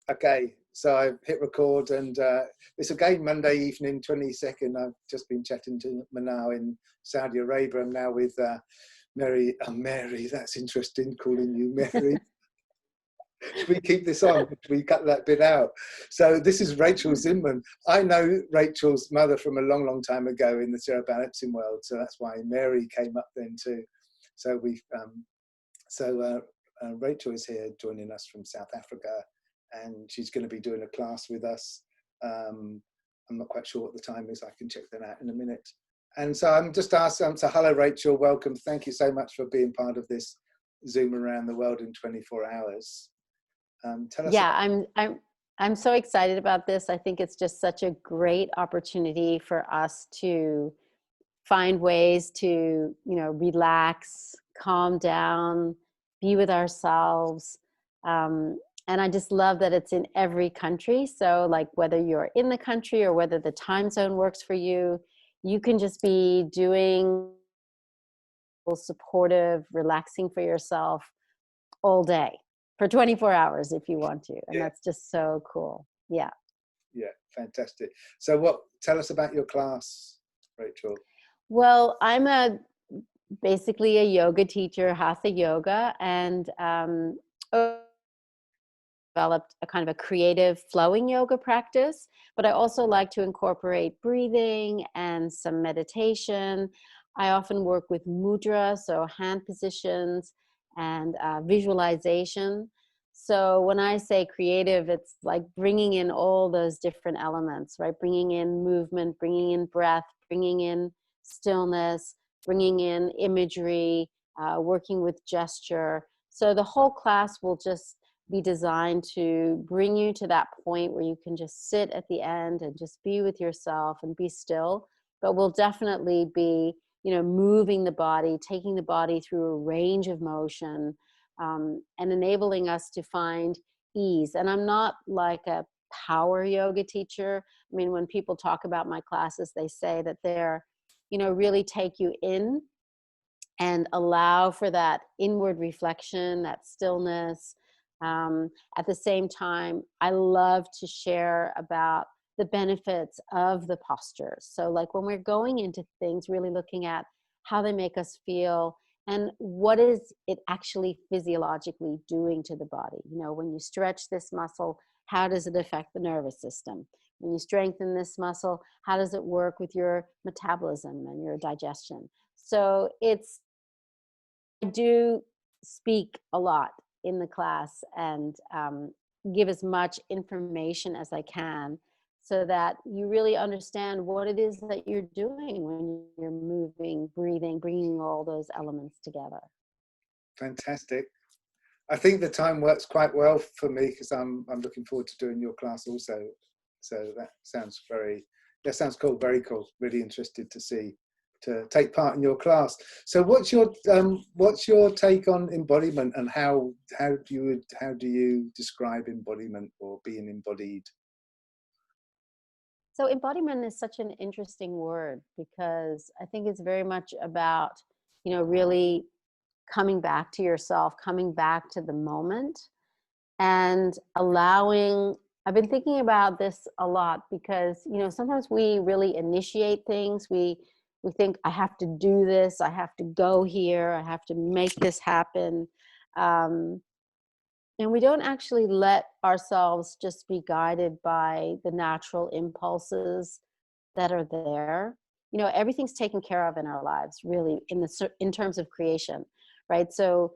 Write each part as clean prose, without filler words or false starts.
Okay, so I've hit record, and it's again Monday evening, 22nd. I've just been chatting to Manal in Saudi Arabia. I'm now with Mary. Mary, that's interesting, calling you Mary. Should we keep this on? Should we cut that bit out? So this is Rachel Zinman. I know Rachel's mother from a long, long time ago in the cerebalancing world, so that's why Mary came up then too. So we've Rachel is here joining us from South Africa, and she's going to be doing a class with us. I'm not quite sure what the time is. I can check that out in a minute. And so I'm just asking, so hello Rachel, welcome. Thank you so much for being part of this Zoom around the world in 24 hours. Tell us. Yeah, I'm so excited about this. I think it's just such a great opportunity for us to find ways to, relax, calm down, be with ourselves. And I just love that it's in every country. So like whether you're in the country or whether the time zone works for you, you can just be doing supportive, relaxing for yourself all day for 24 hours if you want to. And that's just so cool. Yeah. Yeah, fantastic. So tell us about your class, Rachel. Well, I'm basically a yoga teacher, hatha yoga, and developed a kind of a creative flowing yoga practice, but I also like to incorporate breathing and some meditation. I often work with mudra, so hand positions, and visualization. So when I say creative, it's like bringing in all those different elements, right? Bringing in movement, bringing in breath, bringing in stillness, bringing in imagery, working with gesture. So the whole class will just be designed to bring you to that point where you can just sit at the end and just be with yourself and be still. But we'll definitely be, moving the body, taking the body through a range of motion, and enabling us to find ease. And I'm not like a power yoga teacher. I mean, when people talk about my classes, they say that they're, really take you in and allow for that inward reflection, that stillness. At the same time, I love to share about the benefits of the postures. So like when we're going into things, really looking at how they make us feel and what is it actually physiologically doing to the body. When you stretch this muscle, how does it affect the nervous system? When you strengthen this muscle, how does it work with your metabolism and your digestion? So I do speak a lot in the class and give as much information as I can so that you really understand what it is that you're doing when you're moving, breathing, bringing all those elements together. Fantastic. I think the time works quite well for me because I'm looking forward to doing your class also. So that sounds cool, very cool. Really interested to take part in your class. So what's your take on embodiment, and how do you describe embodiment or being embodied? So embodiment is such an interesting word because I think it's very much about, really coming back to yourself, coming back to the moment, and allowing. I've been thinking about this a lot because, sometimes we really initiate things. We think, I have to do this, I have to go here, I have to make this happen. And we don't actually let ourselves just be guided by the natural impulses that are there. Everything's taken care of in our lives, really, in terms of creation, right? So,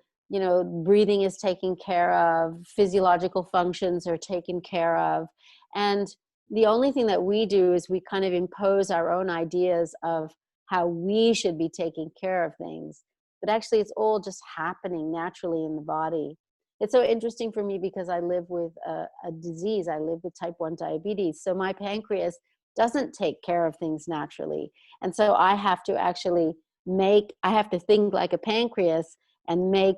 breathing is taken care of, physiological functions are taken care of. And the only thing that we do is we kind of impose our own ideas of how we should be taking care of things. But actually, it's all just happening naturally in the body. It's so interesting for me because I live with a disease. I live with type 1 diabetes. So my pancreas doesn't take care of things naturally. And so I have to actually think like a pancreas and make,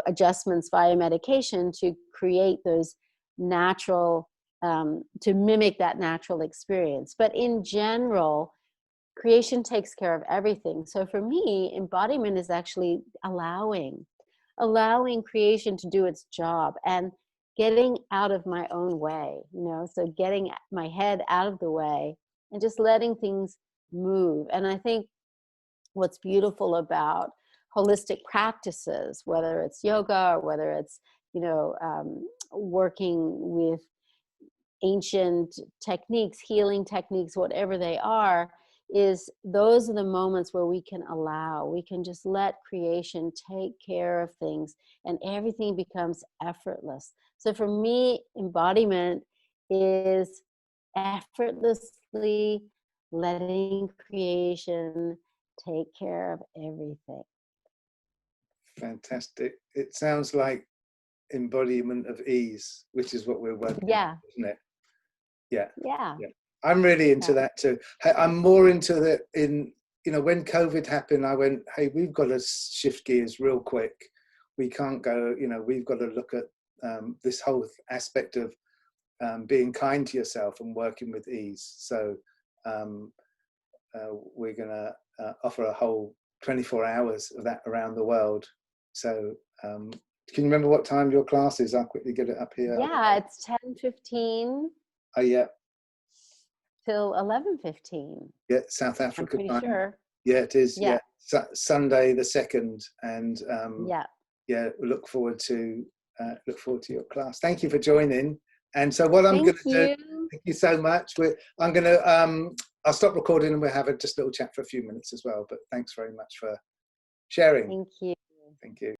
adjustments via medication to create those natural, to mimic that natural experience. But in general, creation takes care of everything. So for me, embodiment is actually allowing creation to do its job and getting out of my own way, you know, so getting my head out of the way and just letting things move. And I think what's beautiful about holistic practices, whether it's yoga or whether it's, you know, working with ancient techniques, healing techniques, whatever they are, is those are the moments where we can allow, we can just let creation take care of things and everything becomes effortless. So for me, embodiment is effortlessly letting creation take care of everything. Fantastic. It sounds like embodiment of ease, which is what we're working on, Yeah. isn't it? Yeah. Yeah. Yeah. I'm really into that too. I'm more into the, you know, when COVID happened, I went, hey, we've got to shift gears real quick. We can't go, you know, we've got to look at this whole aspect of being kind to yourself and working with ease. So we're going to offer a whole 24 hours of that around the world. So can you remember what time your class is? I'll quickly get it up here. Yeah, it's 10:15 Oh, yeah. till 11:15. Yeah, South I'm Africa pretty time. sure. Yeah, it is. Yeah. Yeah, Sunday the 2nd, and Yeah. yeah, look forward to your class. Thank you for joining. And so, what I'm going Thank to do. you. Thank you so much. I'm going to. I'll stop recording and we'll have just a little chat for a few minutes as well. But thanks very much for sharing. Thank you. Thank you.